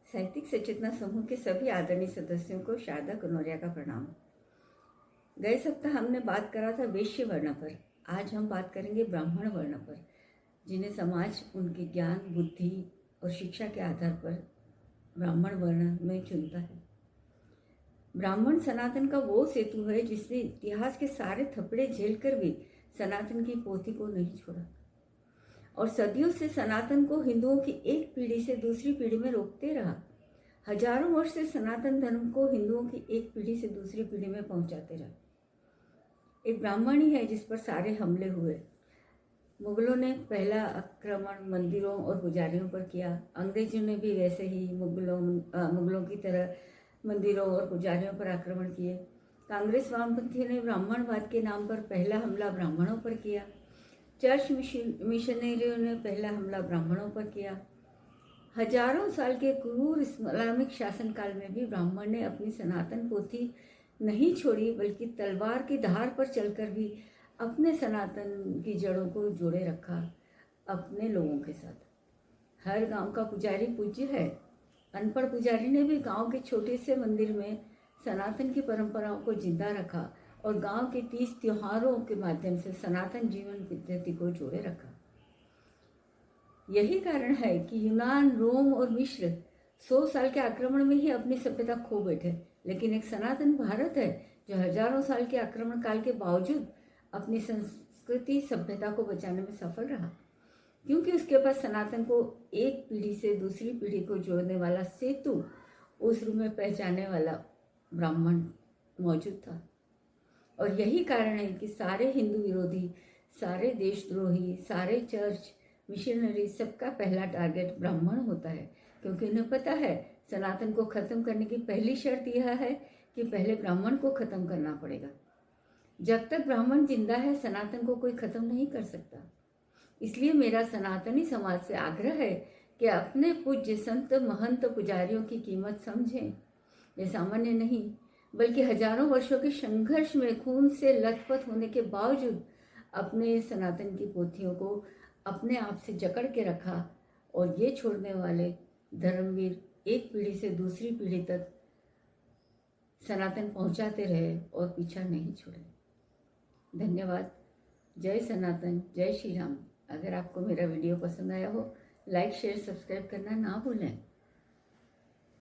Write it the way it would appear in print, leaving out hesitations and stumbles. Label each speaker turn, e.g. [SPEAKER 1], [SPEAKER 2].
[SPEAKER 1] साहित्यिक सचेतना समूह के सभी आदरणीय सदस्यों को शारदा कनौरिया का प्रणाम। गए सप्ताह हमने बात करा था वैश्य वर्ण पर। आज हम बात करेंगे ब्राह्मण वर्ण पर, जिन्हें समाज उनके ज्ञान, बुद्धि और शिक्षा के आधार पर ब्राह्मण वर्ण में चुनता है। ब्राह्मण सनातन का वो सेतु है जिसने इतिहास के सारे थपड़े झेलकर भी सनातन की पोथी को नहीं छोड़ा और सदियों से सनातन को हिंदुओं की एक पीढ़ी से दूसरी पीढ़ी में रोकते रहा। हजारों वर्ष से सनातन धर्म को हिंदुओं की एक पीढ़ी से दूसरी पीढ़ी में पहुंचाते रहा। एक ब्राह्मण ही है जिस पर सारे हमले हुए। मुगलों ने पहला आक्रमण मंदिरों और पुजारियों पर किया। अंग्रेजों ने भी वैसे ही मुगलों की तरह मंदिरों और पुजारियों पर आक्रमण किए। कांग्रेस वामपंथी ने ब्राह्मणवाद के नाम पर पहला हमला ब्राह्मणों पर किया। चर्च मिशनरियों ने पहला हमला ब्राह्मणों पर किया। हजारों साल के क्रूर इस्लामिक शासनकाल में भी ब्राह्मण ने अपनी सनातन पोथी नहीं छोड़ी, बल्कि तलवार की धार पर चलकर भी अपने सनातन की जड़ों को जोड़े रखा अपने लोगों के साथ। हर गांव का पुजारी पूज्य है। अनपढ़ पुजारी ने भी गांव के छोटे से मंदिर में सनातन की परंपराओं को जिंदा रखा और गांव के 30 त्योहारों के माध्यम से सनातन जीवन पद्धति को जोड़े रखा। यही कारण है कि यूनान, रोम और मिस्र 100 साल के आक्रमण में ही अपनी सभ्यता खो बैठे, लेकिन एक सनातन भारत है जो हजारों साल के आक्रमण काल के बावजूद अपनी संस्कृति सभ्यता को बचाने में सफल रहा, क्योंकि उसके पास सनातन को एक पीढ़ी से दूसरी पीढ़ी को जोड़ने वाला सेतु, उस रूप में पहचानने वाला ब्राह्मण मौजूद था। और यही कारण है कि सारे हिंदू विरोधी, सारे देशद्रोही, सारे चर्च मिशनरी, सबका पहला टारगेट ब्राह्मण होता है, क्योंकि उन्हें पता है सनातन को खत्म करने की पहली शर्त यह है कि पहले ब्राह्मण को खत्म करना पड़ेगा। जब तक ब्राह्मण जिंदा है, सनातन को कोई खत्म नहीं कर सकता। इसलिए मेरा सनातनी समाज से आग्रह है कि अपने पूज्य संत, महंत, पुजारियों की कीमत समझें। ये सामान्य नहीं, बल्कि हजारों वर्षों के संघर्ष में खून से लथपथ होने के बावजूद अपने सनातन की पोथियों को अपने आप से जकड़ के रखा और ये छोड़ने वाले धर्मवीर एक पीढ़ी से दूसरी पीढ़ी तक सनातन पहुंचाते रहे और पीछा नहीं छोड़े। धन्यवाद। जय सनातन, जय श्री राम। अगर आपको मेरा वीडियो पसंद आया हो, लाइक, शेयर, सब्सक्राइब करना ना भूलें।